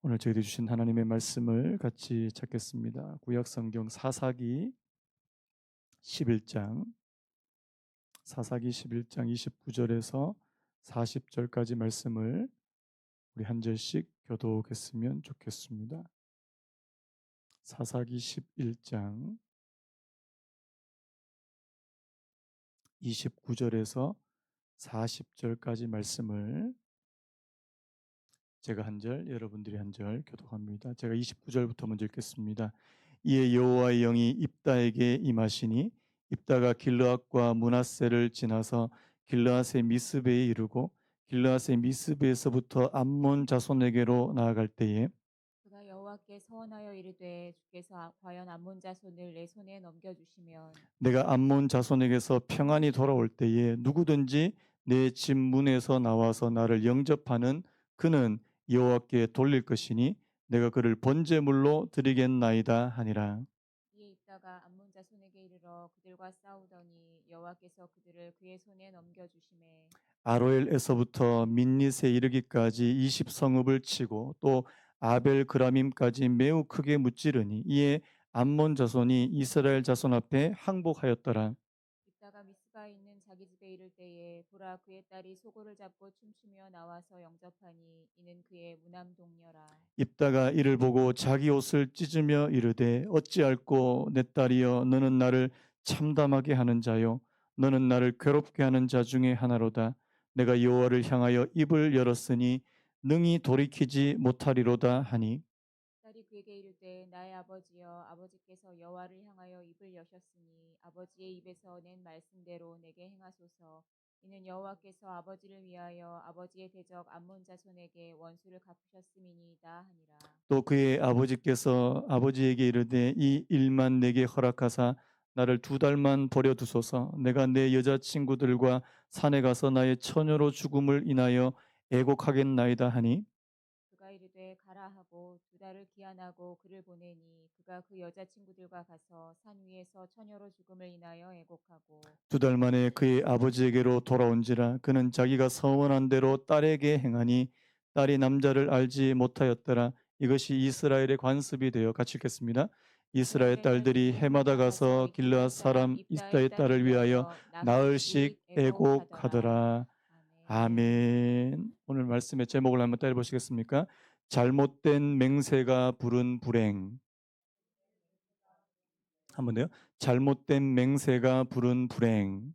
오늘 저희들이 주신 하나님의 말씀을 같이 찾겠습니다. 구약성경 사사기 11장 29절에서 40절까지 말씀을 우리 한 절씩 교독했으면 좋겠습니다. 사사기 11장 29절에서 40절까지 말씀을 제가 한 절, 여러분들이 한 절 교독합니다. 제가 29절부터 먼저 읽겠습니다. 이에 여호와의 영이 입다에게 임하시니 입다가 길르앗과 므낫세를 지나서 길르앗의 미스베에 이르고 길르앗의 미스베에서부터 암몬 자손에게로 나아갈 때에 그가 여호와께 서원하여 이르되 주께서 과연 암몬 자손을 내 손에 넘겨주시면 내가 암몬 자손에게서 평안히 돌아올 때에 누구든지 내 집 문에서 나와서 나를 영접하는 그는 여호와께 돌릴 것이니 내가 그를 번제물로 드리겠나이다 하니라. 이에 있다가 암몬 자손에게 이르러 그들과 싸우더니 여호와께서 그들을 그의 손에 넘겨주시매 아로엘에서부터 민닛에 이르기까지 20성읍을 치고 또 아벨 그라밈까지 매우 크게 무찌르니 이에 암몬 자손이 이스라엘 자손 앞에 항복하였더라. 있다가 미스바에 있는 자기 집에 이를 때에 보라 그의 딸이 소고를 잡고 춤추며 나와서 영접하니 이는 그의 무남 동녀라. 입다가 이를 보고 자기 옷을 찢으며 이르되 어찌할꼬 내 딸이여 너는 나를 참담하게 하는 자요 너는 나를 괴롭게 하는 자 중에 하나로다. 내가 여호와를 향하여 입을 열었으니 능히 돌이키지 못하리로다 하니 딸이 그에게 이르되 나의 아버지여 아버지께서 여호와를 향하여 입을 여셨으니 아버지의 입에서 낸 말씀대로 내게 행하소서. 이는 여호와께서 아버지를 위하여 아버지의 대적 암몬 자손에게 원수를 갚으셨음이니이다 하니라. 또 그의 아버지께서 아버지에게 이르되 이 일만 내게 허락하사 나를 2달만 버려 두소서. 내가 내 여자친구들과 산에 가서 나의 처녀로 죽음을 인하여 애곡하겠나이다 하니 그가 이르되 가라 하고 2달을 기한하고 그를 보내니 그가 그 여자친구들과 가서 산 위에서 처녀로 죽음을 인하여 애곡하고 2달 만에 그의 아버지에게로 돌아온지라 그는 자기가 서원한 대로 딸에게 행하니 딸이 남자를 알지 못하였더라. 이것이 이스라엘의 관습이 되어 같이 읽겠습니다. 이스라엘 딸들이 해마다 가서 길르앗 사람 이스다의 딸을 위하여 나흘씩 애곡하더라. 아멘. 아멘. 오늘 말씀의 제목을 한번 따라 보시겠습니까? 잘못된 맹세가 부른 불행. 한번 더요. 잘못된 맹세가 부른 불행.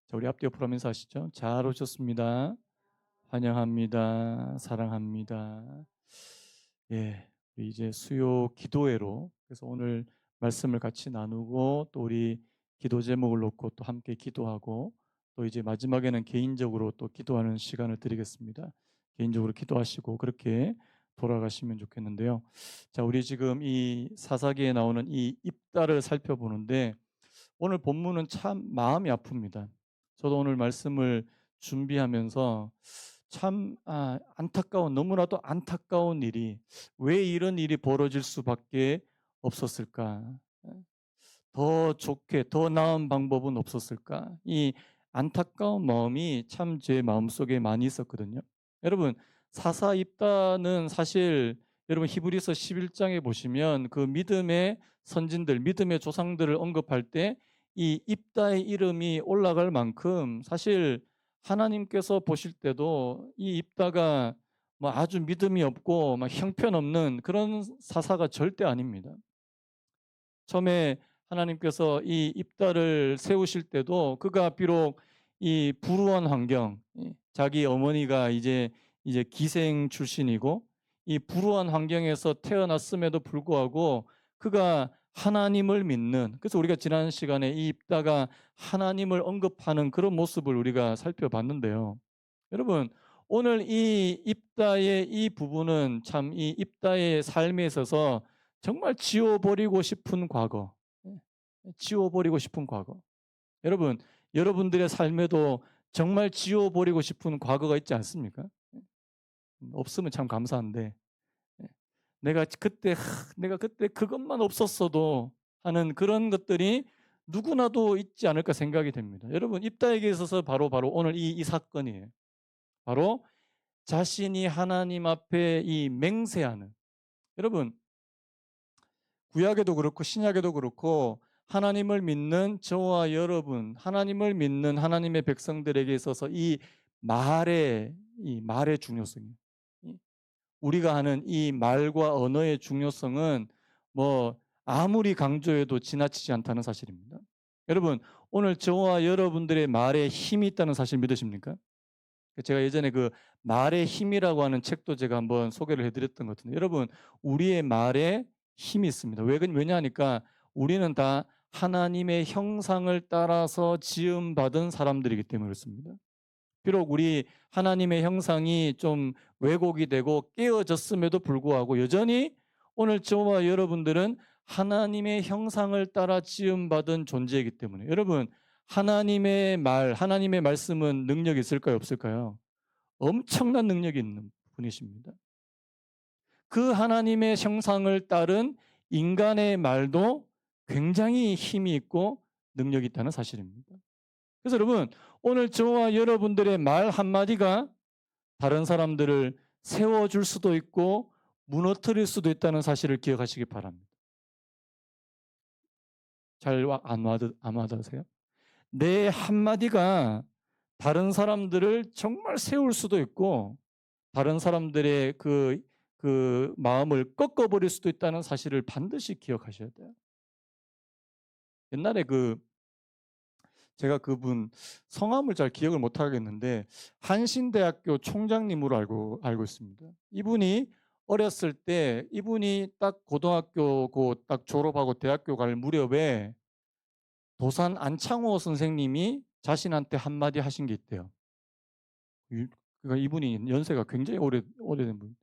자, 우리 앞뒤 옆으로 하면서 하시죠. 잘 오셨습니다. 환영합니다. 사랑합니다. 예, 우리 이제 수요 기도회로 그래서 오늘 말씀을 같이 나누고 또 우리 기도 제목을 놓고 또 함께 기도하고 또 이제 마지막에는 개인적으로 또 기도하는 시간을 드리겠습니다. 개인적으로 기도하시고 그렇게 돌아가시면 좋겠는데요. 자, 우리 지금 이 사사기에 나오는 이 입다를 살펴보는데 오늘 본문은 참 마음이 아픕니다. 저도 오늘 말씀을 준비하면서 참 안타까운 너무나도 안타까운 일이 왜 이런 일이 벌어질 수밖에 없었을까? 더 좋게 더 나은 방법은 없었을까? 이 안타까운 마음이 참 제 마음속에 많이 있었거든요. 여러분 사사입다는 사실 여러분 히브리서 11장에 보시면 그 믿음의 선진들, 믿음의 조상들을 언급할 때 이 입다의 이름이 올라갈 만큼 사실 하나님께서 보실 때도 이 입다가 뭐 아주 믿음이 없고 막 형편없는 그런 사사가 절대 아닙니다. 처음에 하나님께서 이 입다를 세우실 때도 그가 비록 이 불우한 환경, 자기 어머니가 이제 기생 출신이고 이 불우한 환경에서 태어났음에도 불구하고 그가 하나님을 믿는 그래서 우리가 지난 시간에 이 입다가 하나님을 언급하는 그런 모습을 우리가 살펴봤는데요. 여러분 오늘 이 입다의 이 부분은 참 이 입다의 삶에 있어서 정말 지워버리고 싶은 과거, 지워버리고 싶은 과거. 여러분, 여러분들의 삶에도 정말 지워버리고 싶은 과거가 있지 않습니까? 없으면 참 감사한데, 내가 그때, 내가 그때 그것만 없었어도 하는 그런 것들이 누구나도 있지 않을까 생각이 됩니다. 여러분, 입다에게 있어서 바로 오늘 이 사건이에요. 바로 자신이 하나님 앞에 이 맹세하는, 여러분 구약에도 그렇고 신약에도 그렇고 하나님을 믿는 저와 여러분, 하나님을 믿는 하나님의 백성들에게 있어서 이 말의 중요성이, 우리가 하는 이 말과 언어의 중요성은 뭐 아무리 강조해도 지나치지 않다는 사실입니다. 여러분, 오늘 저와 여러분들의 말에 힘이 있다는 사실 믿으십니까? 제가 예전에 그 말의 힘이라고 하는 책도 제가 한번 소개를 해드렸던 것 같은데, 여러분 우리의 말에 힘이 있습니다. 왜냐하니까 우리는 다 하나님의 형상을 따라서 지음받은 사람들이기 때문에 그렇습니다. 비록 우리 하나님의 형상이 좀 왜곡이 되고 깨어졌음에도 불구하고 여전히 오늘 저와 여러분들은 하나님의 형상을 따라 지음받은 존재이기 때문에, 여러분 하나님의 말, 하나님의 말씀은 능력이 있을까요, 없을까요? 엄청난 능력이 있는 분이십니다. 그 하나님의 형상을 따른 인간의 말도 굉장히 힘이 있고 능력이 있다는 사실입니다. 그래서 여러분, 오늘 저와 여러분들의 말 한마디가 다른 사람들을 세워줄 수도 있고 무너뜨릴 수도 있다는 사실을 기억하시기 바랍니다. 안 와닿으세요? 내 한마디가 다른 사람들을 정말 세울 수도 있고 다른 사람들의 그 마음을 꺾어버릴 수도 있다는 사실을 반드시 기억하셔야 돼요. 옛날에 제가 그분 성함을 잘 기억을 못 하겠는데 한신대학교 총장님으로 알고 있습니다. 이분이 어렸을 때 이분이 딱 고등학교 딱 졸업하고 대학교 갈 무렵에 도산 안창호 선생님이 자신한테 한마디 하신 게 있대요. 그러니까 이분이 연세가 굉장히 오래된 분.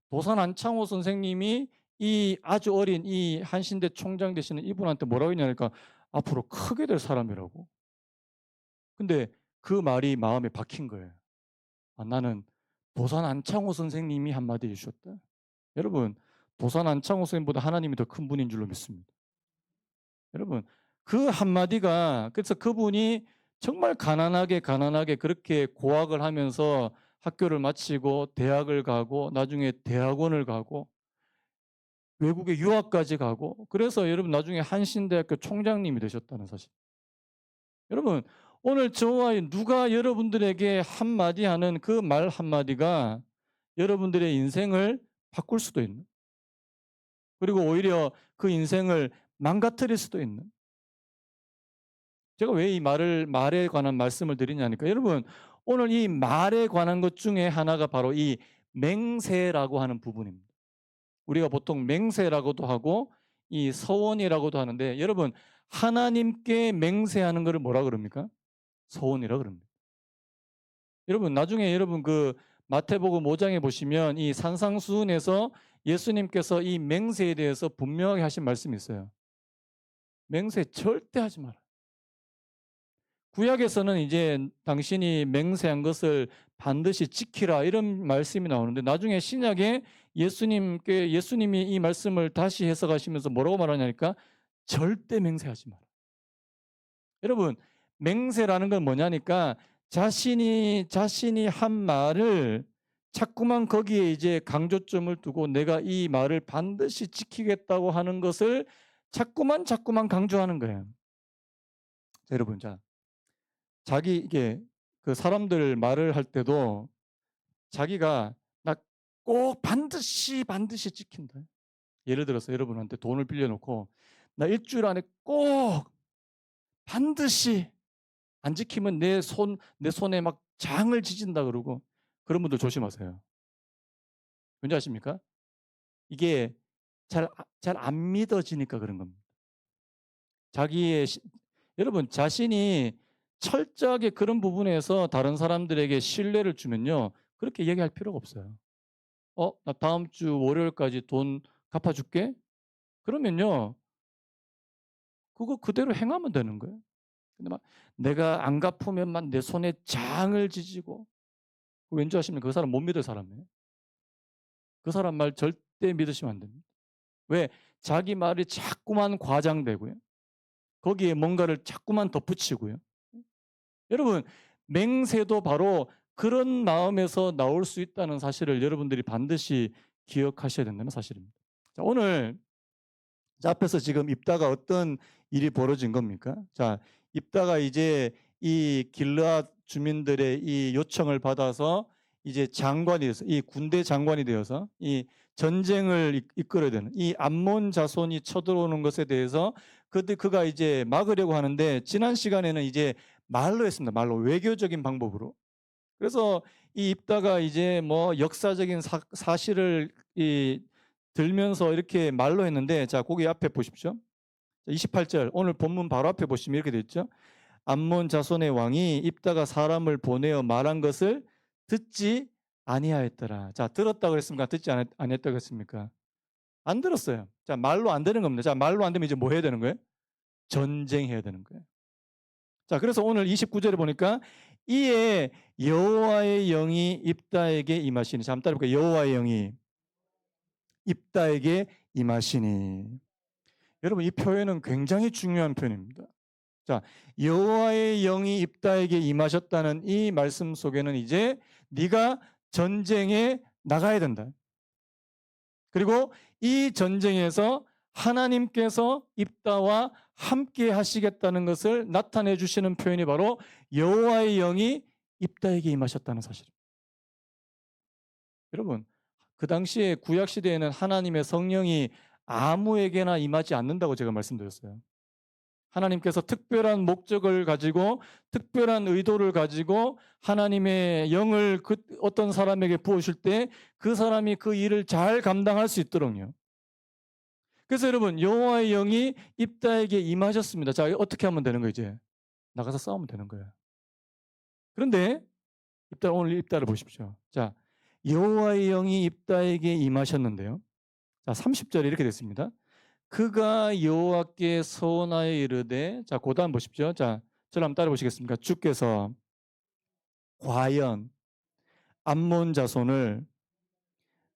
도산 안창호 선생님이 이 아주 어린 이 한신대 총장 되시는 이분한테 뭐라고 했냐니까 앞으로 크게 될 사람이라고. 근데 그 말이 마음에 박힌 거예요. 나는 도산 안창호 선생님이 한마디 해주셨다. 여러분, 도산 안창호 선생님보다 하나님이 더 큰 분인 줄로 믿습니다. 여러분, 그 한마디가, 그래서 그분이 정말 가난하게 그렇게 고학을 하면서 학교를 마치고 대학을 가고 나중에 대학원을 가고 외국에 유학까지 가고, 그래서 여러분 나중에 한신대학교 총장님이 되셨다는 사실. 여러분, 오늘 저와 누가 여러분들에게 한마디 하는 그 말 한마디가 여러분들의 인생을 바꿀 수도 있는, 그리고 오히려 그 인생을 망가뜨릴 수도 있는. 제가 왜 이 말에 관한 말씀을 드리냐니까, 여러분 오늘 이 말에 관한 것 중에 하나가 바로 이 맹세라고 하는 부분입니다. 우리가 보통 맹세라고도 하고 이 서원이라고도 하는데, 여러분 하나님께 맹세하는 것을 뭐라 그럽니까? 서원이라 그럽니다. 여러분 나중에 여러분 마태복음 5장에 보시면 이 산상수훈에서 예수님께서 이 맹세에 대해서 분명하게 하신 말씀이 있어요. 맹세 절대 하지 마라. 구약에서는 이제 당신이 맹세한 것을 반드시 지키라 이런 말씀이 나오는데, 나중에 신약에 예수님이 이 말씀을 다시 해석하시면서 뭐라고 말하냐니까 절대 맹세하지 마라. 여러분 맹세라는 건 뭐냐니까 자신이 한 말을 자꾸만 거기에 이제 강조점을 두고 내가 이 말을 반드시 지키겠다고 하는 것을 자꾸만 강조하는 거예요. 자, 여러분 이게 그 사람들 말을 할 때도 자기가 나 꼭 반드시 지킨다. 예를 들어서 여러분한테 돈을 빌려놓고 나 일주일 안에 꼭 반드시 안 지키면 내 손에 막 장을 지진다 그러고, 그런 분들 조심하세요. 왠지 아십니까? 이게 잘 안 믿어지니까 그런 겁니다. 여러분 자신이 철저하게 그런 부분에서 다른 사람들에게 신뢰를 주면요, 그렇게 얘기할 필요가 없어요. 나 다음 주 월요일까지 돈 갚아줄게. 그러면요, 그거 그대로 행하면 되는 거예요. 근데 막 내가 안 갚으면 막 내 손에 장을 지지고, 왠지 아십니까? 그 사람 못 믿을 사람이에요. 그 사람 말 절대 믿으시면 안 됩니다. 왜? 자기 말이 자꾸만 과장되고요. 거기에 뭔가를 자꾸만 덧붙이고요. 여러분 맹세도 바로 그런 마음에서 나올 수 있다는 사실을 여러분들이 반드시 기억하셔야 된다는 사실입니다. 자, 오늘 자, 앞에서 지금 입다가 어떤 일이 벌어진 겁니까? 자, 입다가 이제 이 길르앗 주민들의 이 요청을 받아서 이제 장관이 되어서 이 군대 장관이 되어서 이 전쟁을 이끌어야 되는 이 암몬 자손이 쳐들어오는 것에 대해서 그가 이제 막으려고 하는데 지난 시간에는 이제 말로 했습니다. 말로 외교적인 방법으로. 그래서 이 입다가 이제 뭐 역사적인 사실을 들면서 이렇게 말로 했는데 자, 거기 앞에 보십시오. 28절 오늘 본문 바로 앞에 보시면 이렇게 돼 있죠. 암몬 자손의 왕이 입다가 사람을 보내어 말한 것을 듣지 아니하였더라. 자, 들었다 그랬습니까? 듣지 아니했다 그랬습니까? 안 들었어요. 자, 말로 안 되는 겁니다. 자, 말로 안 되면 이제 뭐 해야 되는 거예요? 전쟁해야 되는 거예요. 자, 그래서 오늘 29절에 보니까 이에 여호와의 영이 입다에게 임하시니. 자, 한번 따라해볼게요. 여호와의 영이 입다에게 임하시니. 여러분, 이 표현은 굉장히 중요한 표현입니다. 자, 여호와의 영이 입다에게 임하셨다는 이 말씀 속에는 이제 네가 전쟁에 나가야 된다. 그리고 이 전쟁에서 하나님께서 입다와 함께 하시겠다는 것을 나타내 주시는 표현이 바로 여호와의 영이 입다에게 임하셨다는 사실입니다. 여러분, 그 당시에 구약 시대에는 하나님의 성령이 아무에게나 임하지 않는다고 제가 말씀드렸어요. 하나님께서 특별한 목적을 가지고 특별한 의도를 가지고 하나님의 영을 어떤 사람에게 부으실 때 그 사람이 그 일을 잘 감당할 수 있도록요. 그래서 여러분, 여호와의 영이 입다에게 임하셨습니다. 자, 어떻게 하면 되는 거예요? 이제 나가서 싸우면 되는 거예요. 그런데 오늘 입다를 보십시오. 자, 여호와의 영이 입다에게 임하셨는데요. 자, 30절에 이렇게 됐습니다. 그가 여호와께 서원하여 이르되, 자, 고단 보십시오. 자, 저를 한번 따라 보시겠습니까? 주께서 과연 암몬 자손을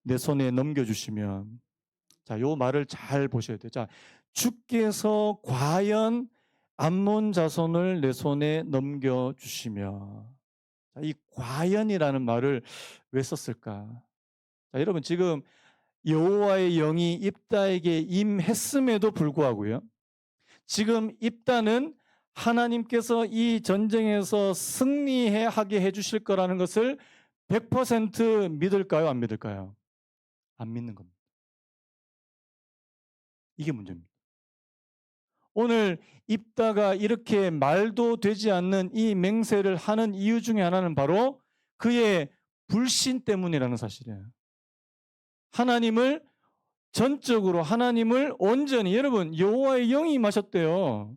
내 손에 넘겨주시면, 자, 요 말을 잘 보셔야 돼요. 자, 주께서 과연 암몬 자손을 내 손에 넘겨주시며. 자, 이 과연이라는 말을 왜 썼을까? 자, 여러분, 지금 여호와의 영이 입다에게 임했음에도 불구하고요. 지금 입다는 하나님께서 이 전쟁에서 승리하게 해주실 거라는 것을 100% 믿을까요? 안 믿을까요? 안 믿는 겁니다. 이게 문제입니다. 오늘 입다가 이렇게 말도 되지 않는 이 맹세를 하는 이유 중에 하나는 바로 그의 불신 때문이라는 사실이에요. 하나님을 전적으로, 하나님을 온전히, 여러분, 여호와의 영이 임하셨대요.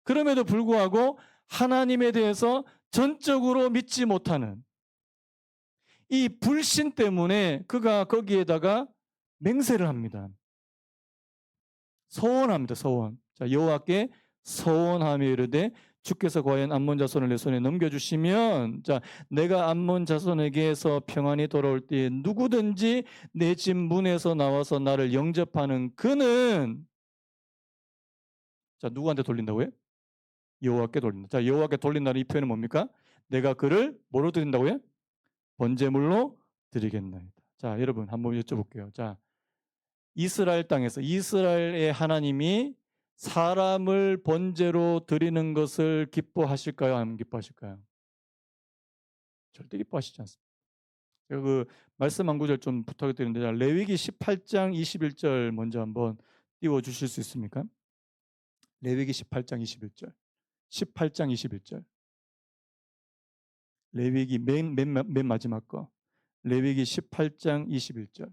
그럼에도 불구하고 하나님에 대해서 전적으로 믿지 못하는 이 불신 때문에 그가 거기에다가 맹세를 합니다. 서원합니다. 서원. 자, 여호와께 서원하며 이르되 주께서 과연 암몬 자손을 내 손에 넘겨주시면, 자, 내가 암몬 자손에게서 평안히 돌아올 때 누구든지 내 집 문에서 나와서 나를 영접하는 그는, 자, 누구한테 돌린다고요? 여호와께 돌린다. 자, 여호와께 돌린다는 이 표현은 뭡니까? 내가 그를 뭐로 드린다고요? 번제물로 드리겠나이다. 자, 여러분 한번 여쭤볼게요. 자, 이스라엘 땅에서 이스라엘의 하나님이 사람을 번제로 드리는 것을 기뻐하실까요? 안 기뻐하실까요? 절대 기뻐하시지 않습니다. 제가 그 말씀 한 구절 좀 부탁드리는데, 레위기 18장 21절 먼저 한번 띄워 주실 수 있습니까? 레위기 18장 21절. 18장 21절. 레위기 맨 마지막 거. 레위기 18장 21절.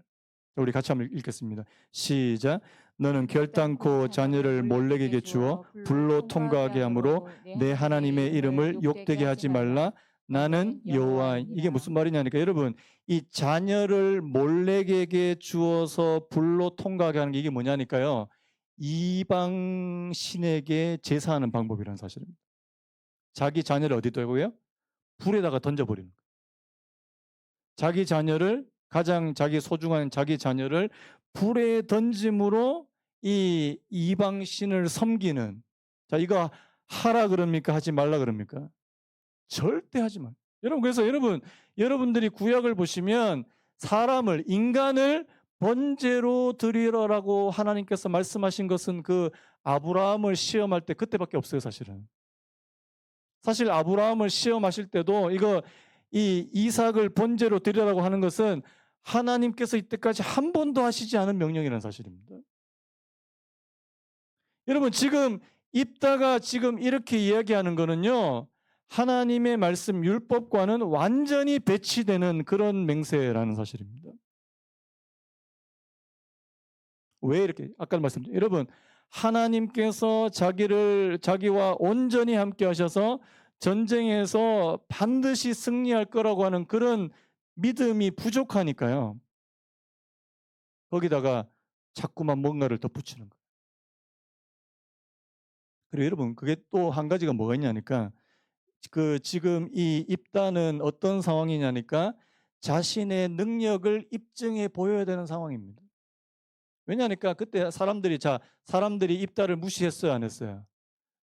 우리 같이 한번 읽겠습니다. 시작. 너는 결단코 자녀를 몰렉에게 주어 불로 통과하게 하므로 내 하나님의 이름을 욕되게 하지 말라. 나는 여호와. 이게 무슨 말이냐니까, 여러분, 이 자녀를 몰렉에게 주어서 불로 통과하게 하는 게 이게 뭐냐니까요. 이방 신에게 제사하는 방법이라는 사실입니다. 자기 자녀를 어디 두고요? 불에다가 던져버리는 거예요. 자기 자녀를, 가장 자기 소중한 자기 자녀를 불에 던짐으로 이 이방 신을 섬기는. 자, 이거 하라 그럽니까? 하지 말라 그럽니까? 절대 하지 마. 여러분, 그래서 여러분들이 구약을 보시면 사람을, 인간을 번제로 드리라라고 하나님께서 말씀하신 것은 그 아브라함을 시험할 때 그때밖에 없어요, 사실은. 사실 아브라함을 시험하실 때도 이 이삭을 번제로 드리라고 하는 것은 하나님께서 이때까지 한 번도 하시지 않은 명령이라는 사실입니다. 여러분, 지금 입다가 지금 이렇게 이야기하는 거는요, 하나님의 말씀 율법과는 완전히 배치되는 그런 맹세라는 사실입니다. 왜 이렇게 아까 말씀드린 여러분, 하나님께서 자기와 온전히 함께 하셔서 전쟁에서 반드시 승리할 거라고 하는 그런 믿음이 부족하니까요. 거기다가 자꾸만 뭔가를 덧붙이는 거예요. 그리고 여러분, 그게 또 한 가지가 뭐가 있냐니까, 지금 이 입다는 어떤 상황이냐니까, 자신의 능력을 입증해 보여야 되는 상황입니다. 왜냐하니까 그때 사람들이 입다를 무시했어요, 안 했어요?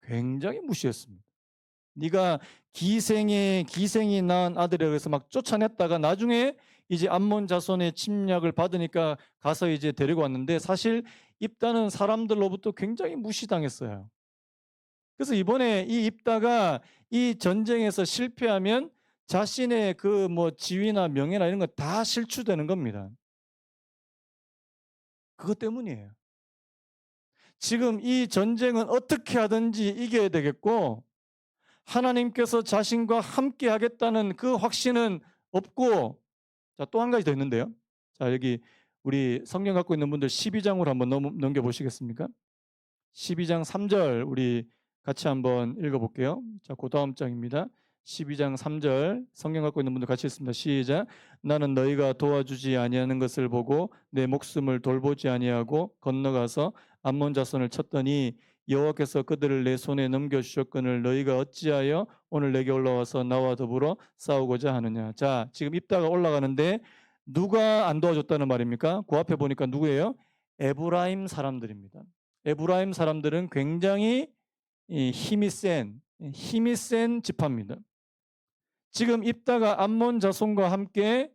굉장히 무시했습니다. 네가 기생이 낳은 아들이라고 해서 막 쫓아냈다가 나중에 이제 암몬 자손의 침략을 받으니까 가서 이제 데리고 왔는데, 사실 입다는 사람들로부터 굉장히 무시당했어요. 그래서 이번에 이 입다가 이 전쟁에서 실패하면 자신의 그 뭐 지위나 명예나 이런 거 다 실추되는 겁니다. 그것 때문이에요. 지금 이 전쟁은 어떻게 하든지 이겨야 되겠고, 하나님께서 자신과 함께 하겠다는 그 확신은 없고, 자, 또 한 가지 더 있는데요. 자, 여기 우리 성경 갖고 있는 분들 12장으로 한번 넘겨 보시겠습니까? 12장 3절 우리 같이 한번 읽어 볼게요. 자, 그 다음 장입니다. 12장 3절 성경 갖고 있는 분들 같이 읽습니다. 시작. 나는 너희가 도와주지 아니하는 것을 보고 내 목숨을 돌보지 아니하고 건너가서 암몬 자손을 쳤더니 여호와께서 그들을 내 손에 넘겨 주셨거늘 너희가 어찌하여 오늘 내게 올라와서 나와 더불어 싸우고자 하느냐. 자, 지금 입다가 올라가는데 누가 안 도와줬다는 말입니까? 그 앞에 보니까 누구예요? 에브라임 사람들입니다. 에브라임 사람들은 굉장히 힘이 센 지파입니다. 지금 입다가 암몬 자손과 함께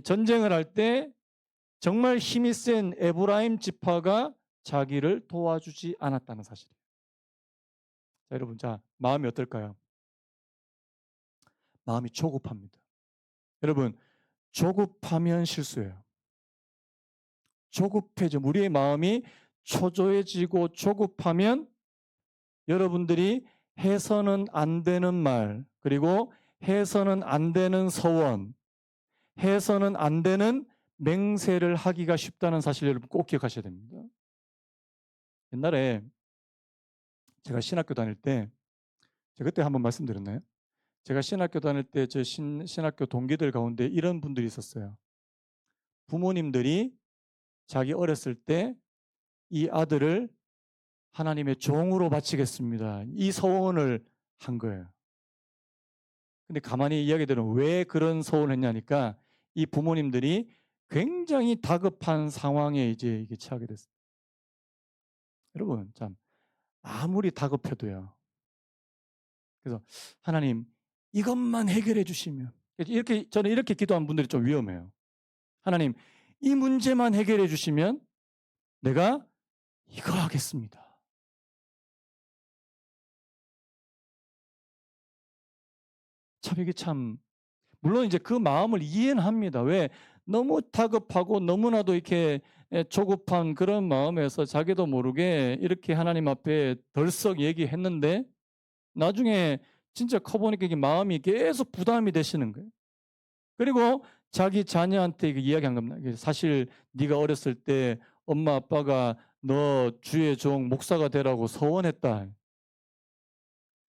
전쟁을 할 때 정말 힘이 센 에브라임 지파가 자기를 도와주지 않았다는 사실이에요. 자, 여러분, 자, 마음이 어떨까요? 마음이 조급합니다. 여러분, 조급하면 실수예요. 조급해져. 우리의 마음이 초조해지고 조급하면 여러분들이 해서는 안 되는 말, 그리고 해서는 안 되는 서원, 해서는 안 되는 맹세를 하기가 쉽다는 사실 여러분 꼭 기억하셔야 됩니다. 옛날에 제가 신학교 다닐 때, 제가 그때 한번 말씀드렸나요? 제가 신학교 다닐 때 저 신학교 동기들 가운데 이런 분들이 있었어요. 부모님들이 자기 어렸을 때 이 아들을 하나님의 종으로 바치겠습니다, 이 서원을 한 거예요. 근데 가만히 이야기 들으면 왜 그런 서원을 했냐니까, 이 부모님들이 굉장히 다급한 상황에 이제 이게 처하게 됐어요. 여러분, 참 아무리 다급해도요. 그래서 하나님, 이것만 해결해 주시면, 이렇게 저는 이렇게 기도한 분들이 좀 위험해요. 하나님, 이 문제만 해결해 주시면 내가 이거 하겠습니다. 참 이게 참, 물론 이제 그 마음을 이해는 합니다. 왜? 너무 다급하고 너무나도 이렇게 조급한 그런 마음에서 자기도 모르게 이렇게 하나님 앞에 덜썩 얘기했는데, 나중에 진짜 커보니까 이게 마음이 계속 부담이 되시는 거예요. 그리고 자기 자녀한테 이야기한 겁니다. 사실 네가 어렸을 때 엄마 아빠가 너 주의 종 목사가 되라고 서원했다.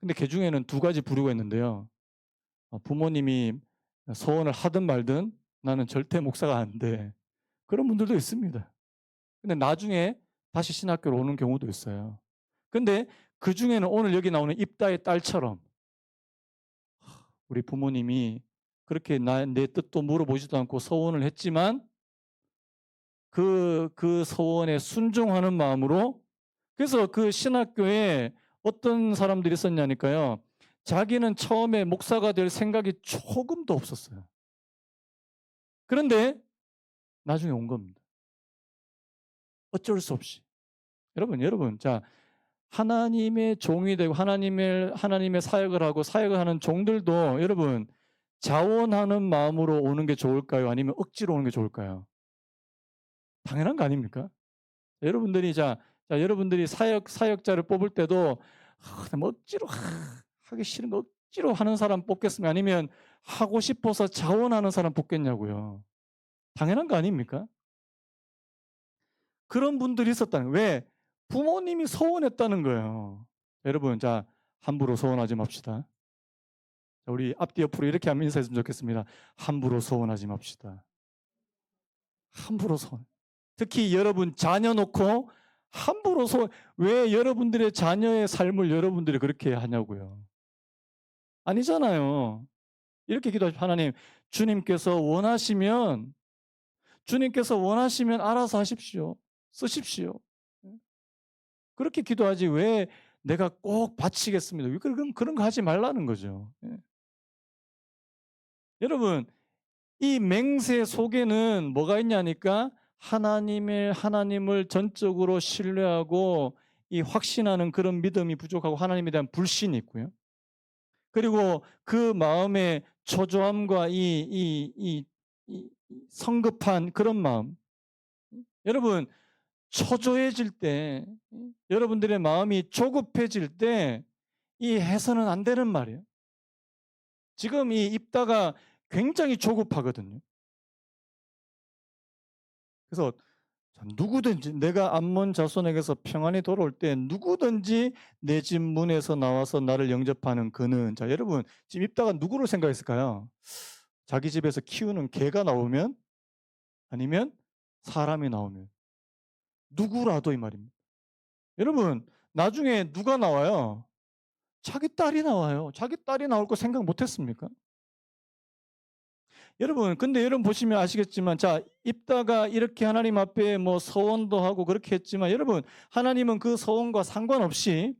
근데 그 중에는 두 가지 부류가 있는데요. 부모님이 서원을 하든 말든 나는 절대 목사가 안 돼, 그런 분들도 있습니다. 근데 나중에 다시 신학교로 오는 경우도 있어요. 근데 그 중에는 오늘 여기 나오는 입다의 딸처럼 우리 부모님이 그렇게 내 뜻도 물어보지도 않고 서원을 했지만 그 서원에 순종하는 마음으로, 그래서 그 신학교에 어떤 사람들이 있었냐니까요. 자기는 처음에 목사가 될 생각이 조금도 없었어요. 그런데 나중에 온 겁니다. 어쩔 수 없이. 여러분, 자, 하나님의 종이 되고 하나님의 사역을 하고 사역을 하는 종들도 여러분 자원하는 마음으로 오는 게 좋을까요? 아니면 억지로 오는 게 좋을까요? 당연한 거 아닙니까? 여러분들이 여러분들이 사역자를 뽑을 때도 뭐 억지로 하기 싫은 거 억지로 하는 사람 뽑겠습니까? 아니면 하고 싶어서 자원하는 사람 뽑겠냐고요. 당연한 거 아닙니까? 그런 분들이 있었다는 거예요. 왜? 부모님이 서운했다는 거예요. 여러분, 자, 함부로 서운하지 맙시다. 우리 앞뒤 옆으로 이렇게 한번 인사했으면 좋겠습니다. 함부로 서운하지 맙시다. 함부로 서운. 특히 여러분 자녀 놓고 함부로 왜 여러분들의 자녀의 삶을 여러분들이 그렇게 하냐고요. 아니잖아요. 이렇게 기도하십시오. 하나님, 주님께서 원하시면 알아서 하십시오. 쓰십시오. 그렇게 기도하지 왜 내가 꼭 바치겠습니다. 그런 거 하지 말라는 거죠. 예. 여러분, 이 맹세 속에는 뭐가 있냐니까 하나님을 전적으로 신뢰하고 이 확신하는 그런 믿음이 부족하고 하나님에 대한 불신이 있고요. 그리고 그 마음의 초조함과 이 성급한 그런 마음. 여러분, 초조해질 때, 여러분들의 마음이 조급해질 때, 이 해서는 안 되는 말이에요. 지금 이 입다가 굉장히 조급하거든요. 그래서 누구든지 내가 암몬 자손에게서 평안히 돌아올 때 누구든지 내 집 문에서 나와서 나를 영접하는 그는, 자, 여러분 지금 입다가 누구를 생각했을까요? 자기 집에서 키우는 개가 나오면, 아니면 사람이 나오면, 누구라도 이 말입니다. 여러분, 나중에 누가 나와요? 자기 딸이 나와요. 자기 딸이 나올 거 생각 못 했습니까? 여러분, 근데 여러분 보시면 아시겠지만, 자, 입다가 이렇게 하나님 앞에 뭐 서원도 하고 그렇게 했지만, 여러분, 하나님은 그 서원과 상관없이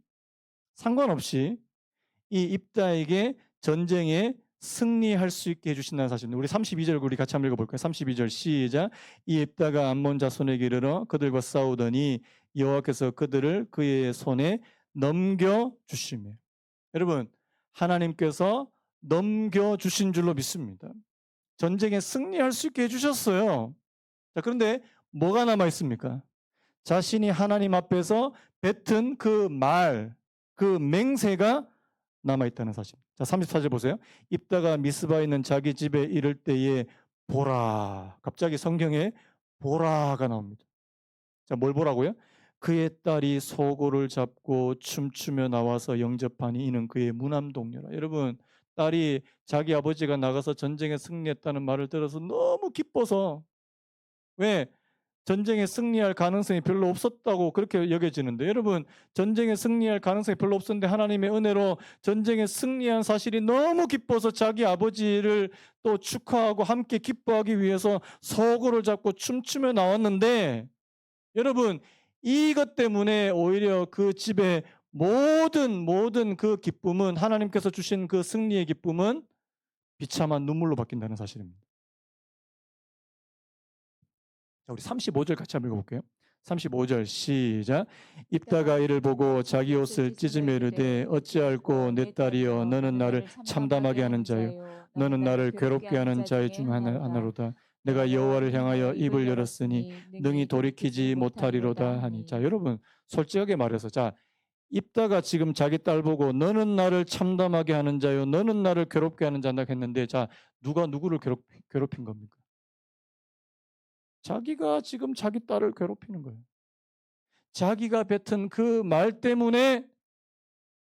이 입다에게 전쟁에 승리할 수 있게 해주신다는 사실입니다. 우리 32절 우리 같이 한번 읽어볼까요? 32절 시작. 이 입다가 암몬 자손에게 이르러 그들과 싸우더니 여호와께서 그들을 그의 손에 넘겨주시며. 여러분, 하나님께서 넘겨주신 줄로 믿습니다. 전쟁에 승리할 수 있게 해주셨어요. 자, 그런데 뭐가 남아 있습니까? 자신이 하나님 앞에서 뱉은 그 맹세가 남아 있다는 사실. 자, 34절 보세요. 입다가 미스바에 있는 자기 집에 이를 때에 보라. 갑자기 성경에 보라가 나옵니다. 자, 뭘 보라고요? 그의 딸이 소고를 잡고 춤추며 나와서 영접하니 이는 그의 무남동료라. 여러분, 딸이 자기 아버지가 나가서 전쟁에 승리했다는 말을 들어서 너무 기뻐서, 왜? 전쟁에 승리할 가능성이 별로 없었다고 그렇게 여겨지는데, 여러분, 전쟁에 승리할 가능성이 별로 없었는데 하나님의 은혜로 전쟁에 승리한 사실이 너무 기뻐서 자기 아버지를 또 축하하고 함께 기뻐하기 위해서 소고를 잡고 춤추며 나왔는데, 여러분, 이것 때문에 오히려 그 집의 모든 그 기쁨은, 하나님께서 주신 그 승리의 기쁨은 비참한 눈물로 바뀐다는 사실입니다. 자, 우리 35절 같이 한번 읽어볼게요. 35절 시작. 입다가 이를 보고 자기 옷을 찢으며 이르되 어찌할꼬 내 딸이여 너는 나를 참담하게 하는 자요 너는 나를 괴롭게 하는 자의 중 하나로다. 내가 여호와를 향하여 입을 열었으니 능히 돌이키지 못하리로다 하니. 자, 여러분 솔직하게 말해서, 자, 입다가 지금 자기 딸 보고 너는 나를 참담하게 하는 자요 너는 나를 괴롭게 하는 자다 했는데, 자, 누가 누구를 괴롭힌 겁니까? 자기가 지금 자기 딸을 괴롭히는 거예요. 자기가 뱉은 그 말 때문에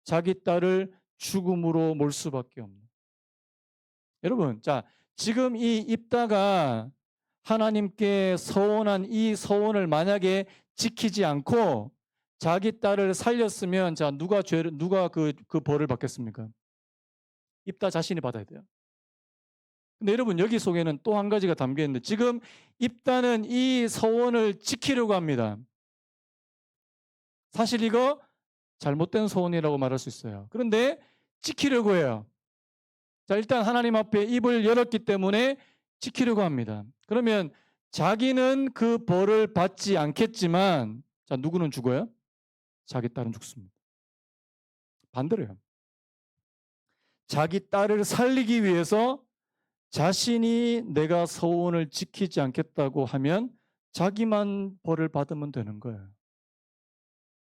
자기 딸을 죽음으로 몰 수밖에 없는. 여러분, 자, 지금 이 입다가 하나님께 서원한 이 서원을 만약에 지키지 않고 자기 딸을 살렸으면, 자, 누가 그 벌을 받겠습니까? 입다 자신이 받아야 돼요. 근데 여러분, 여기 속에는 또 한 가지가 담겨 있는데, 지금 입다는 이 서원을 지키려고 합니다. 사실 이거 잘못된 소원이라고 말할 수 있어요. 그런데 지키려고 해요. 자, 일단 하나님 앞에 입을 열었기 때문에 지키려고 합니다. 그러면 자기는 그 벌을 받지 않겠지만, 자, 누구는 죽어요? 자기 딸은 죽습니다. 반대로요. 자기 딸을 살리기 위해서 자신이 내가 서원을 지키지 않겠다고 하면 자기만 벌을 받으면 되는 거예요.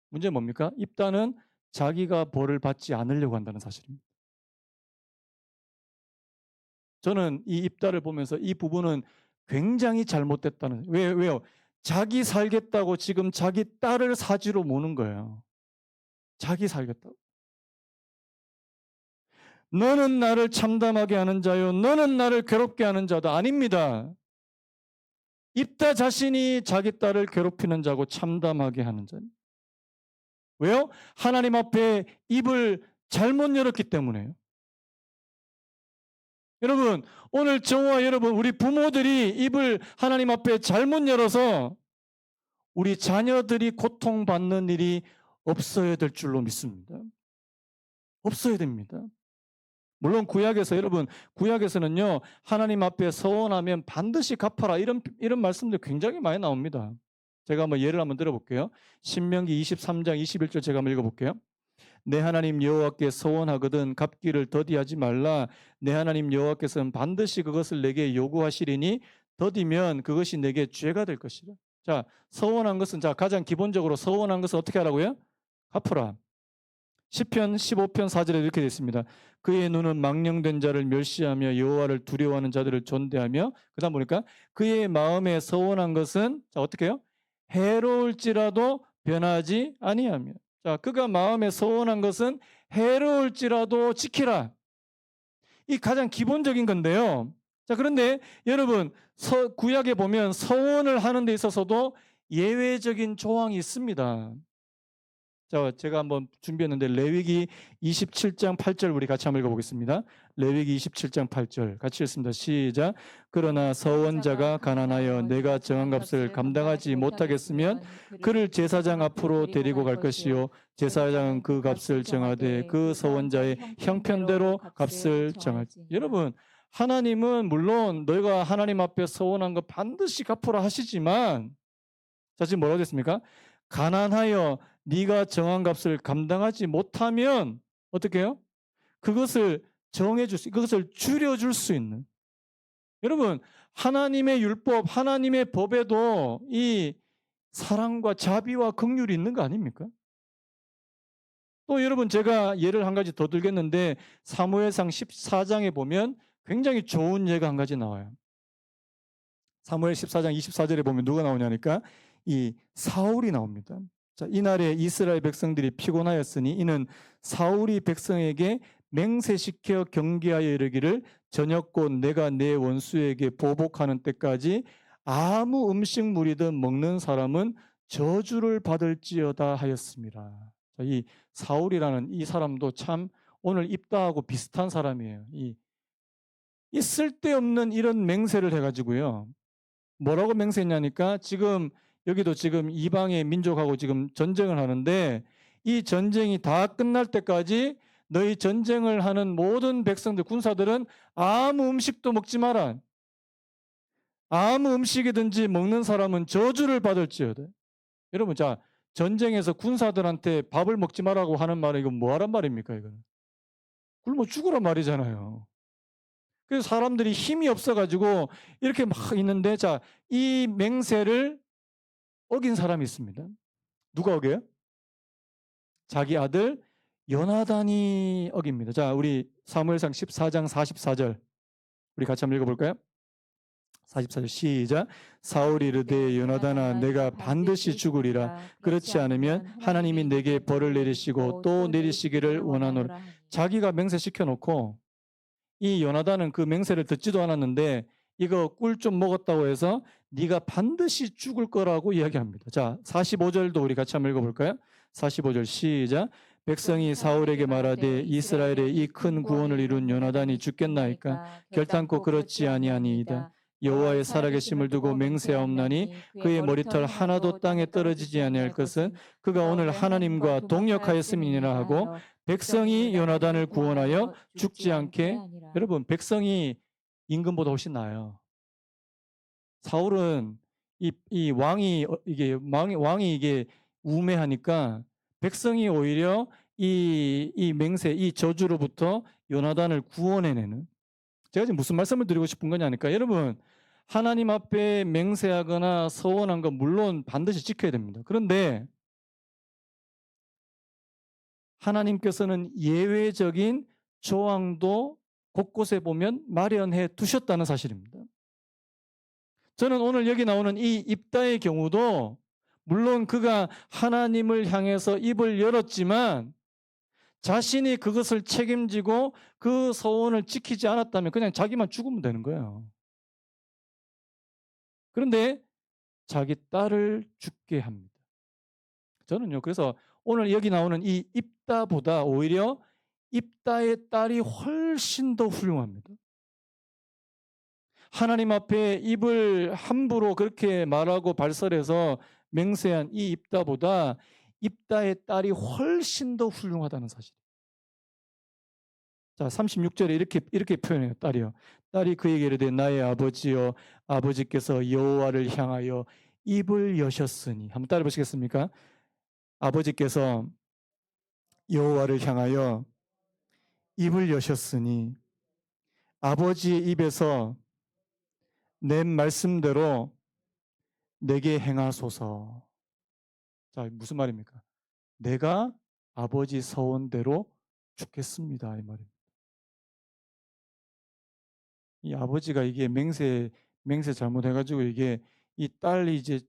문제는 뭡니까? 입다는 자기가 벌을 받지 않으려고 한다는 사실입니다. 저는 이 입다를 보면서 이 부분은 굉장히 잘못됐다는, 왜요? 자기 살겠다고 지금 자기 딸을 사지로 모는 거예요. 자기 살겠다고. 너는 나를 참담하게 하는 자요, 너는 나를 괴롭게 하는 자도 아닙니다. 입다 자신이 자기 딸을 괴롭히는 자고 참담하게 하는 자. 왜요? 하나님 앞에 입을 잘못 열었기 때문에요. 여러분, 오늘 저와 여러분, 우리 부모들이 입을 하나님 앞에 잘못 열어서 우리 자녀들이 고통받는 일이 없어야 될 줄로 믿습니다. 없어야 됩니다. 물론 구약에서, 여러분, 구약에서는요, 하나님 앞에 서원하면 반드시 갚아라, 이런 말씀들 굉장히 많이 나옵니다. 제가 한번 예를 한번 들어볼게요. 신명기 23장 21절 제가 한번 읽어볼게요. 내 하나님 여호와께 서원하거든 갚기를 더디하지 말라. 내 하나님 여호와께서는 반드시 그것을 내게 요구하시리니 더디면 그것이 내게 죄가 될 것이라. 자, 서원한 것은, 자, 가장 기본적으로 서원한 것은 어떻게 하라고요? 갚으라. 시편 15편 4절에 이렇게 되어 있습니다. 그의 눈은 망령된 자를 멸시하며 여호와를 두려워하는 자들을 존대하며, 그다음 보니까 그의 마음에 서원한 것은, 자, 어떻게 해요? 해로울지라도 변하지 아니하며. 자, 그가 마음에 서원한 것은 해로울지라도 지키라. 이 가장 기본적인 건데요. 자, 그런데 여러분, 구약에 보면 서원을 하는 데 있어서도 예외적인 조항이 있습니다. 자, 제가 한번 준비했는데 레위기 27장 8절 우리 같이 한번 읽어보겠습니다. 레위기 27장 8절 같이 읽습니다. 시작. 그러나 서원자가 가난하여 내가 정한 값을 감당하지 못하겠으면 그를 제사장 앞으로 데리고 갈 것이요 제사장은 그 값을 정하되 그 서원자의 형편대로 값을 정할지. 여러분, 하나님은 물론 너희가 하나님 앞에 서원한 거 반드시 갚으라 하시지만, 자, 지금 뭐라고 됐습니까? 가난하여 네가 정한 값을 감당하지 못하면 어떻게 해요? 그것을 정해줄 수, 그것을 줄여줄 수 있는. 여러분, 하나님의 율법, 하나님의 법에도 이 사랑과 자비와 긍휼이 있는 거 아닙니까? 또 여러분, 제가 예를 한 가지 더 들겠는데 사무엘상 14장에 보면 굉장히 좋은 예가 한 가지 나와요. 사무엘 14장 24절에 보면 누가 나오냐니까 이 사울이 나옵니다. 자, 이날에 이스라엘 백성들이 피곤하였으니 이는 사울이 백성에게 맹세시켜 경계하여 이르기를 저녁 곧 내가 내 원수에게 보복하는 때까지 아무 음식물이든 먹는 사람은 저주를 받을지어다 하였습니다. 자, 이 사울이라는 이 사람도 참 오늘 입다하고 비슷한 사람이에요. 이 쓸데없는 이런 맹세를 해가지고요. 뭐라고 맹세했냐니까 지금 여기도 지금 이방의 민족하고 지금 전쟁을 하는데 이 전쟁이 다 끝날 때까지 너희 전쟁을 하는 모든 백성들, 군사들은 아무 음식도 먹지 마라. 아무 음식이든지 먹는 사람은 저주를 받을지어다. 여러분, 자, 전쟁에서 군사들한테 밥을 먹지 말라고 하는 말은 이건 뭐 하란 말입니까? 이거는 굶어 죽으란 말이잖아요. 그래서 사람들이 힘이 없어가지고 이렇게 막 있는데, 자, 이 맹세를 어긴 사람이 있습니다. 누가 어겨요? 자기 아들 요나단이 어깁니다. 자, 우리 사무엘상 14장 44절 우리 같이 한번 읽어볼까요? 44절 시작. 사울이 이르되 요나단아 내가 반드시 죽으리라. 그렇지 않으면 하나님이 내게 벌을 내리시고 또 내리시기를 원하노라. 자기가 맹세시켜 놓고 이 요나단은 그 맹세를 듣지도 않았는데 이거 꿀 좀 먹었다고 해서 네가 반드시 죽을 거라고 이야기합니다. 자, 45절도 우리 같이 한번 읽어볼까요? 45절 시작. 백성이 사울에게 말하되 이스라엘의 이 큰 구원을 이룬 요나단이 죽겠나이까? 결단코 그렇지 아니하니이다. 여호와의 살아계심을 두고 맹세하옵나니 그의 머리털 하나도 땅에 떨어지지 아니할 것은 그가 오늘 하나님과 동역하였음이니라 하고 백성이 요나단을 구원하여 죽지 않게. 하니라. 여러분, 백성이 임금보다 훨씬 나아요. 사울은 이 왕이 이게 왕이 이게 우매하니까 백성이 오히려 이 맹세, 이 저주로부터 요나단을 구원해내는. 제가 지금 무슨 말씀을 드리고 싶은 거냐니까, 여러분, 하나님 앞에 맹세하거나 서원한 건 물론 반드시 지켜야 됩니다. 그런데 하나님께서는 예외적인 조항도 곳곳에 보면 마련해 두셨다는 사실입니다. 저는 오늘 여기 나오는 이 입다의 경우도 물론 그가 하나님을 향해서 입을 열었지만 자신이 그것을 책임지고 그 서원을 지키지 않았다면 그냥 자기만 죽으면 되는 거예요. 그런데 자기 딸을 죽게 합니다. 저는요, 그래서 오늘 여기 나오는 이 입다보다 오히려 입다의 딸이 훨씬 더 훌륭합니다. 하나님 앞에 입을 함부로 그렇게 말하고 발설해서 맹세한 이 입다보다 입다의 딸이 훨씬 더 훌륭하다는 사실. 자, 36절에 이렇게 표현해요. 딸이요. 딸이 그에게 이르되 나의 아버지여, 아버지께서 여호와를 향하여 입을 여셨으니. 한번 따라 보시겠습니까? 아버지께서 여호와를 향하여 입을 여셨으니 아버지의 입에서 낸 말씀대로 내게 행하소서. 자, 무슨 말입니까? 내가 아버지 서원대로 죽겠습니다, 이 말입니다. 이 아버지가 이게 맹세 잘못해가지고 이게 이 딸이 이제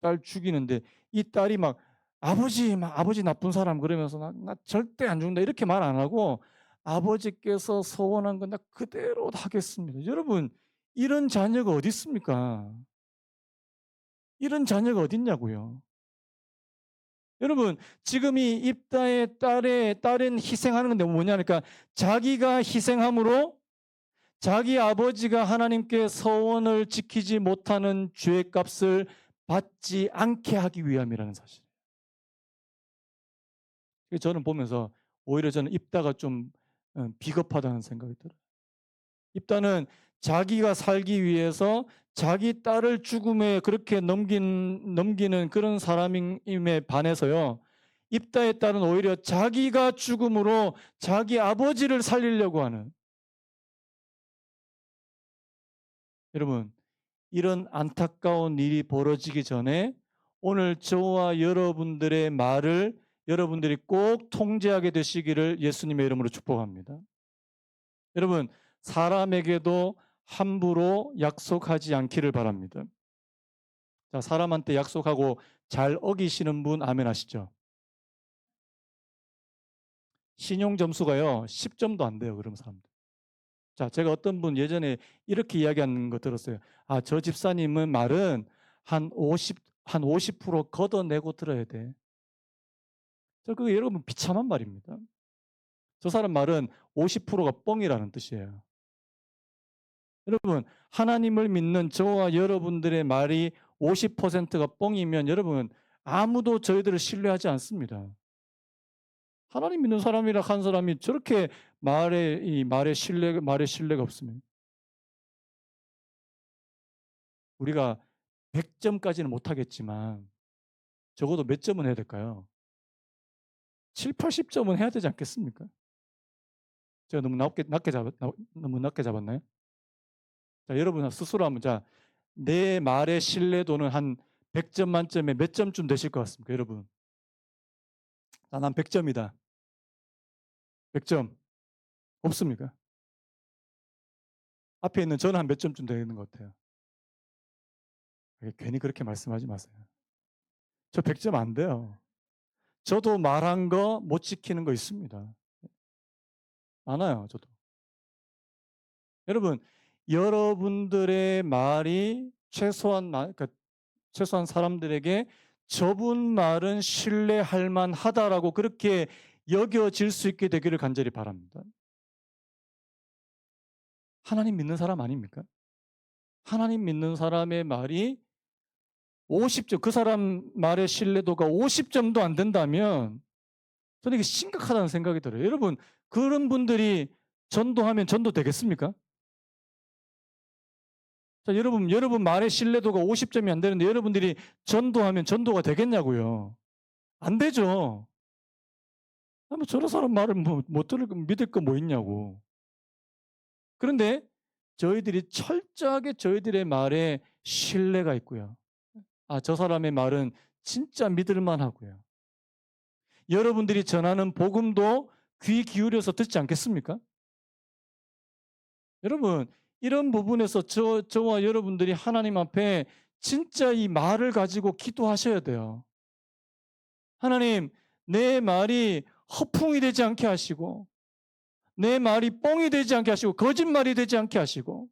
딸 죽이는데 이 딸이 막 아버지 나쁜 사람 그러면서 나 절대 안 죽는다 이렇게 말 안 하고 아버지께서 서원한 건 나 그대로 하겠습니다. 여러분, 이런 자녀가 어디 있습니까? 이런 자녀가 어디 있냐고요. 여러분, 지금 이 입다의 딸은 희생하는 건데 뭐냐니까 자기가 희생함으로 자기 아버지가 하나님께 서원을 지키지 못하는 죄값을 받지 않게 하기 위함이라는 사실. 저는 보면서 오히려 저는 입다가 좀 비겁하다는 생각이 들어요. 입다는 자기가 살기 위해서 자기 딸을 죽음에 그렇게 넘기는 그런 사람임에 반해서요. 입다의 딸은 오히려 자기가 죽음으로 자기 아버지를 살리려고 하는. 여러분, 이런 안타까운 일이 벌어지기 전에 오늘 저와 여러분들의 말을 여러분들이 꼭 통제하게 되시기를 예수님의 이름으로 축복합니다. 여러분, 사람에게도 함부로 약속하지 않기를 바랍니다. 자, 사람한테 약속하고 잘 어기시는 분 아멘 하시죠? 신용 점수가요 10점도 안 돼요, 그런 사람들. 자, 제가 어떤 분 예전에 이렇게 이야기하는 거 들었어요. 아, 저 집사님은 말은 한 50% 걷어내고 들어야 돼. 그게 여러분 비참한 말입니다. 저 사람 말은 50%가 뻥이라는 뜻이에요. 여러분, 하나님을 믿는 저와 여러분들의 말이 50%가 뻥이면 여러분 아무도 저희들을 신뢰하지 않습니다. 하나님 믿는 사람이라 한 사람이 저렇게 말에 신뢰가 없으면 우리가 100점까지는 못하겠지만 적어도 몇 점은 해야 될까요? 7, 80점은 해야 되지 않겠습니까? 제가 너무 낮게 잡았나요? 자, 여러분 스스로 한번 내 말의 신뢰도는 한 100점 만점에 몇 점쯤 되실 것 같습니까, 여러분? 난 100점이다. 100점. 없습니까? 앞에 있는 저는 한 몇 점쯤 되는 것 같아요. 괜히 그렇게 말씀하지 마세요. 저 100점 안 돼요. 저도 말한 거 못 지키는 거 있습니다. 많아요, 저도. 여러분, 여러분들의 말이 그러니까 최소한 사람들에게 저분 말은 신뢰할 만하다라고 그렇게 여겨질 수 있게 되기를 간절히 바랍니다. 하나님 믿는 사람 아닙니까? 하나님 믿는 사람의 말이 50점, 그 사람 말의 신뢰도가 50점도 안 된다면 저는 이게 심각하다는 생각이 들어요. 여러분, 그런 분들이 전도하면 전도되겠습니까? 자, 여러분 말의 신뢰도가 50점이 안 되는데 여러분들이 전도하면 전도가 되겠냐고요. 안 되죠. 뭐 저런 사람 말을 뭐 못 들을 거 믿을 거 뭐 있냐고. 그런데 저희들이 철저하게 저희들의 말에 신뢰가 있고요. 아, 저 사람의 말은 진짜 믿을 만하고요. 여러분들이 전하는 복음도 귀 기울여서 듣지 않겠습니까? 여러분, 이런 부분에서 저와 여러분들이 하나님 앞에 진짜 이 말을 가지고 기도하셔야 돼요. 하나님, 내 말이 허풍이 되지 않게 하시고, 내 말이 뻥이 되지 않게 하시고, 거짓말이 되지 않게 하시고,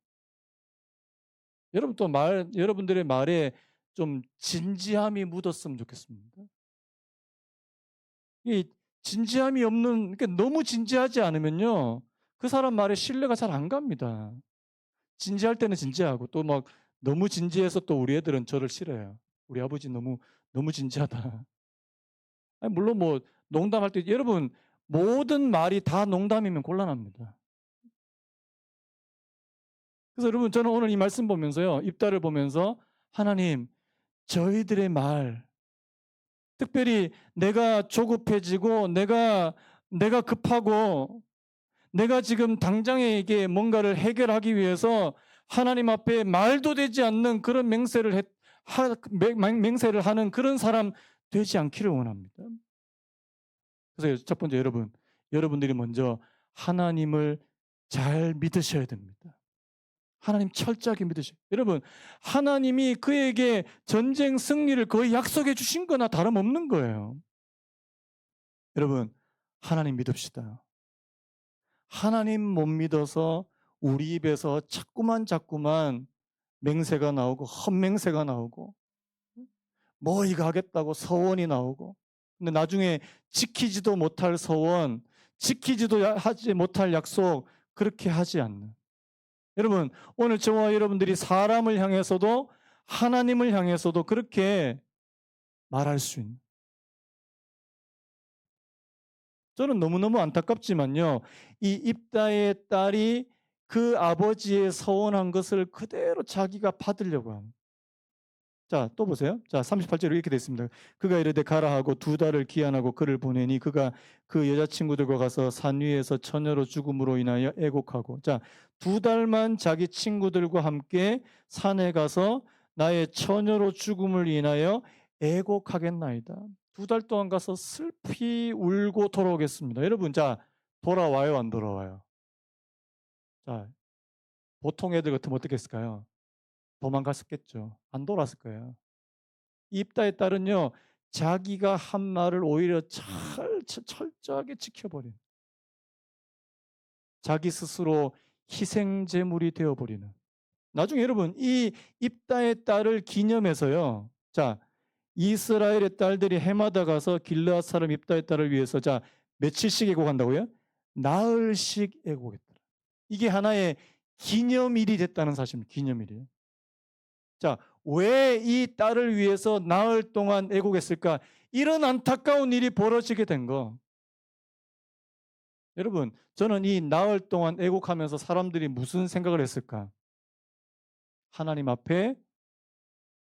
여러분들의 말에 좀 진지함이 묻었으면 좋겠습니다. 이 진지함이 없는, 그러니까 너무 진지하지 않으면요, 그 사람 말에 신뢰가 잘 안 갑니다. 진지할 때는 진지하고 또 막 너무 진지해서 또 우리 애들은 저를 싫어해요. "우리 아버지 너무 진지하다." 아니 물론 뭐 농담할 때 여러분 모든 말이 다 농담이면 곤란합니다. 그래서 여러분 저는 오늘 이 말씀 보면서요. 입다를 보면서 '하나님 저희들의 말 특별히 내가 조급해지고 내가 급하고 내가 지금 당장에 이게 뭔가를 해결하기 위해서 하나님 앞에 말도 되지 않는 그런 맹세를 하는 그런 사람 되지 않기를 원합니다. 그래서 첫 번째 여러분들이 먼저 하나님을 잘 믿으셔야 됩니다. 하나님 철저하게 믿으셔야 돼요. 여러분, 하나님이 그에게 전쟁 승리를 거의 약속해 주신 거나 다름없는 거예요. 여러분, 하나님 믿읍시다. 하나님 못 믿어서 우리 입에서 자꾸만 맹세가 나오고 헛맹세가 나오고 뭐 이거 하겠다고 서원이 나오고 근데 나중에 지키지도 못할 서원, 지키지도 하지 못할 약속 그렇게 하지 않는 여러분 오늘 저와 여러분들이 사람을 향해서도 하나님을 향해서도 그렇게 말할 수 있는 저는 너무너무 안타깝지만요. 이 입다의 딸이 그 아버지의 서원한 것을 그대로 자기가 받으려고 합니다. 자, 또 보세요. 자, 38절에 이렇게 되어 있습니다. 그가 이르되 가라 하고 2달을 기한하고 그를 보내니 그가 그 여자친구들과 가서 산 위에서 처녀로 죽음으로 인하여 애곡하고 자, 2달만 자기 친구들과 함께 산에 가서 나의 처녀로 죽음을 인하여 애곡하겠나이다. 2달 동안 가서 슬피 울고 돌아오겠습니다. 여러분, 자, 돌아와요, 안 돌아와요? 자, 보통 애들 같으면 어떻게 했을까요? 도망갔었겠죠. 안 돌아왔을 거예요. 입다의 딸은요, 자기가 한 말을 오히려 철저하게 지켜버린, 자기 스스로 희생제물이 되어버리는. 나중에 여러분, 이 입다의 딸을 기념해서요, 자, 이스라엘의 딸들이 해마다 가서 길르앗 사람 입다의 딸을 위해서 자, 며칠씩 애곡한다고요? 나흘씩 애곡했더라. 이게 하나의 기념일이 됐다는 사실입니다. 기념일이에요. 자, 왜 이 딸을 위해서 나흘 동안 애곡했을까? 이런 안타까운 일이 벌어지게 된 거. 여러분, 저는 이 나흘 동안 애곡하면서 사람들이 무슨 생각을 했을까? 하나님 앞에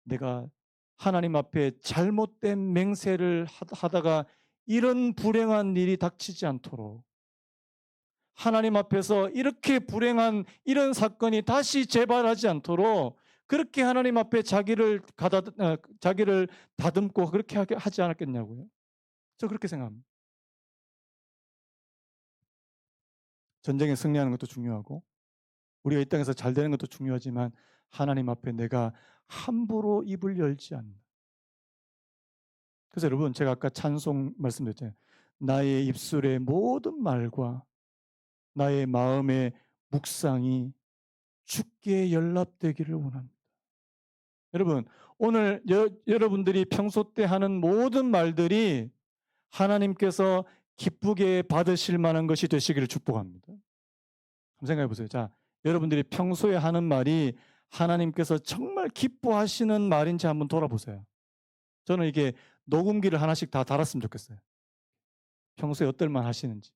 내가 하나님 앞에 잘못된 맹세를 하다가 이런 불행한 일이 닥치지 않도록 하나님 앞에서 이렇게 불행한 이런 사건이 다시 재발하지 않도록 그렇게 하나님 앞에 자기를 다듬고 그렇게 하지 않았겠냐고요. 저 그렇게 생각합니다. 전쟁에 승리하는 것도 중요하고 우리가 이 땅에서 잘 되는 것도 중요하지만 하나님 앞에 내가 함부로 입을 열지 않는. 그래서 여러분 제가 아까 찬송 말씀드렸잖아요. 나의 입술의 모든 말과 나의 마음의 묵상이 주께 연락되기를 원합니다. 여러분, 오늘 여러분들이 평소 때 하는 모든 말들이 하나님께서 기쁘게 받으실 만한 것이 되시기를 축복합니다. 한번 생각해 보세요. 자, 여러분들이 평소에 하는 말이 하나님께서 정말 기뻐하시는 말인지 한번 돌아보세요. 저는 이게 녹음기를 하나씩 다 달았으면 좋겠어요. 평소에 어떨 만 하시는지.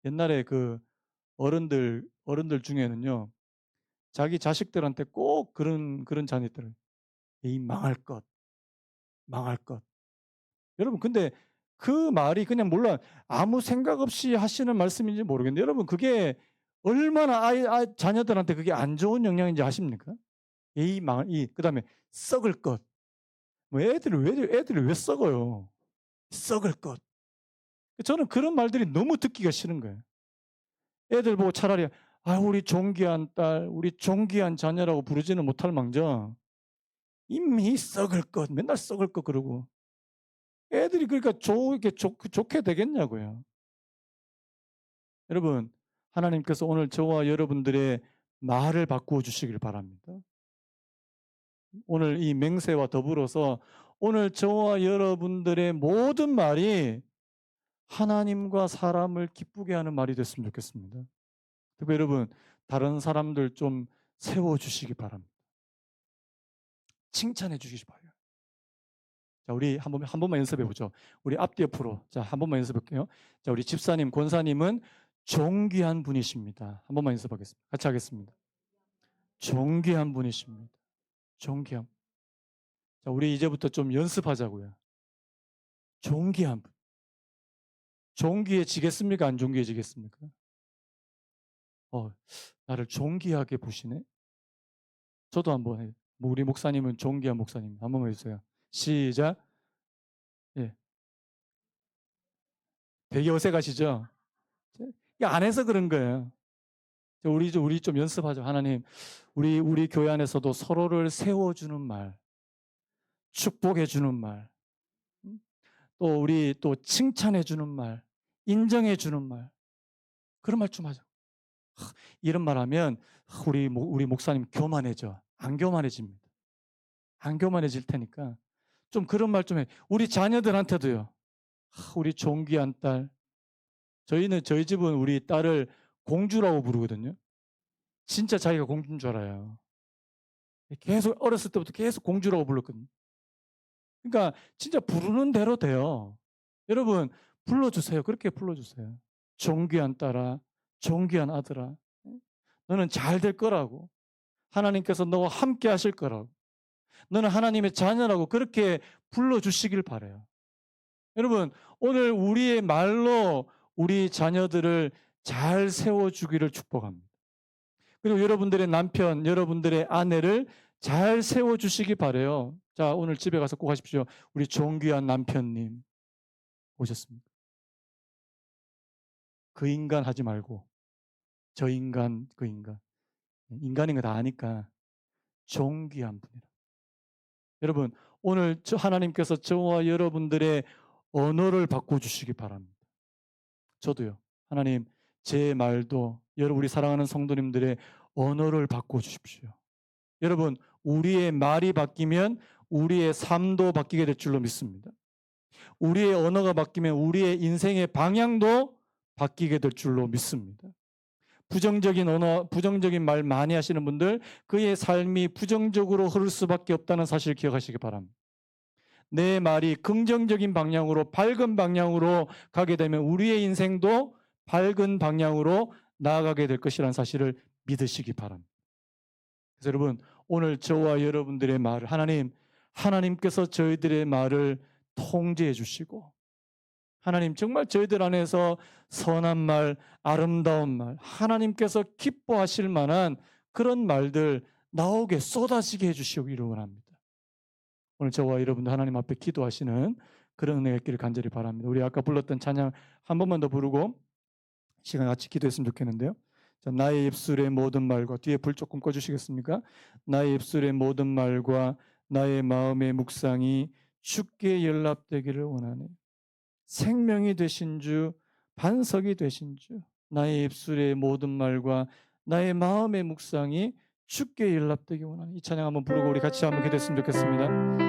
옛날에 그 어른들 중에는요. 자기 자식들한테 꼭 그런 잔이 있더라고요. "에이 망할 것, 망할 것." 여러분 근데 그 말이 그냥 물론 아무 생각 없이 하시는 말씀인지 모르겠는데 여러분 그게 얼마나 자녀들한테 그게 안 좋은 영향인지 아십니까? 에이 망할 이 그다음에 썩을 것. 뭐 애들이 왜 썩어요? 썩을 것. 저는 그런 말들이 너무 듣기가 싫은 거예요. 애들 보고 차라리 "아 우리 존귀한 딸, 우리 존귀한 자녀라고 부르지는 못할 망정 이미 썩을 것." 맨날 썩을 것 그러고 애들이 그러니까 이렇게 좋게 되겠냐고요. 여러분 하나님께서 오늘 저와 여러분들의 말을 바꾸어 주시길 바랍니다. 오늘 이 맹세와 더불어서 오늘 저와 여러분들의 모든 말이 하나님과 사람을 기쁘게 하는 말이 됐으면 좋겠습니다. 특히 여러분 다른 사람들 좀 세워 주시기 바랍니다. 칭찬해 주시기 바라요. 자, 우리 한 번만 연습해 보죠. 우리 앞뒤 옆으로. 자, 한 번만 연습해 볼게요. 자, 우리 집사님, 권사님은 존귀한 분이십니다. 한 번만 연습하겠습니다. 같이 하겠습니다. 존귀한 분이십니다. 존귀한. 자, 우리 이제부터 좀 연습하자고요. 존귀한 분. 존귀해지겠습니까? 안 존귀해지겠습니까? 어, 나를 존귀하게 보시네. 저도 한번 해요. 뭐 우리 목사님은 존귀한 목사님. 한 번만 해주세요. 시작. 예. 되게 어색하시죠? 이게 안 해서 그런 거예요. 우리 좀 연습하죠. 하나님, 우리 교회 안에서도 서로를 세워주는 말, 축복해주는 말, 또 우리 또 칭찬해주는 말, 인정해주는 말, 그런 말 좀 하죠. 이런 말 하면 우리 목사님 교만해져. 안 교만해집니다. 안 교만해질 테니까 좀 그런 말 좀 해. 우리 자녀들한테도요. 우리 존귀한 딸. 저희 집은 우리 딸을 공주라고 부르거든요. 진짜 자기가 공주인 줄 알아요. 계속 어렸을 때부터 계속 공주라고 불렀거든요. 그러니까 진짜 부르는 대로 돼요. 여러분 불러주세요. 그렇게 불러주세요. 존귀한 딸아, 존귀한 아들아, 너는 잘 될 거라고. 하나님께서 너와 함께 하실 거라고. 너는 하나님의 자녀라고 그렇게 불러주시길 바라요. 여러분 오늘 우리의 말로 우리 자녀들을 잘 세워주기를 축복합니다. 그리고 여러분들의 남편, 여러분들의 아내를 잘 세워주시기 바라요. 자, 오늘 집에 가서 꼭 하십시오. 우리 존귀한 남편님 오셨습니다. 그 인간 하지 말고 저 인간, 그 인간. 인간인 거 다 아니까 존귀한 분이라. 여러분 오늘 하나님께서 저와 여러분들의 언어를 바꿔주시기 바랍니다. 저도요. 하나님 제 말도 우리 사랑하는 성도님들의 언어를 바꿔주십시오. 여러분 우리의 말이 바뀌면 우리의 삶도 바뀌게 될 줄로 믿습니다. 우리의 언어가 바뀌면 우리의 인생의 방향도 바뀌게 될 줄로 믿습니다. 부정적인 언어, 부정적인 말 많이 하시는 분들 그의 삶이 부정적으로 흐를 수밖에 없다는 사실 기억하시기 바랍니다. 내 말이 긍정적인 방향으로 밝은 방향으로 가게 되면 우리의 인생도 밝은 방향으로 나아가게 될 것이라는 사실을 믿으시기 바랍니다. 그래서 여러분 오늘 저와 여러분들의 말을 하나님께서 저희들의 말을 통제해 주시고 하나님 정말 저희들 안에서 선한 말, 아름다운 말, 하나님께서 기뻐하실 만한 그런 말들 나오게 쏟아지게 해주시기를 원합니다. 오늘 저와 여러분들 하나님 앞에 기도하시는 그런 은혜가 있기를 간절히 바랍니다. 우리 아까 불렀던 찬양 한 번만 더 부르고 시간 같이 기도했으면 좋겠는데요. 자, 나의 입술의 모든 말과 뒤에 불 조금 꺼주시겠습니까? 나의 입술의 모든 말과 나의 마음의 묵상이 주께 연락되기를 원하네. 생명이 되신 주, 반석이 되신 주, 나의 입술의 모든 말과 나의 마음의 묵상이 주께 연락되기 원하네. 이 찬양 한번 부르고 우리 같이 한번 기도했으면 좋겠습니다.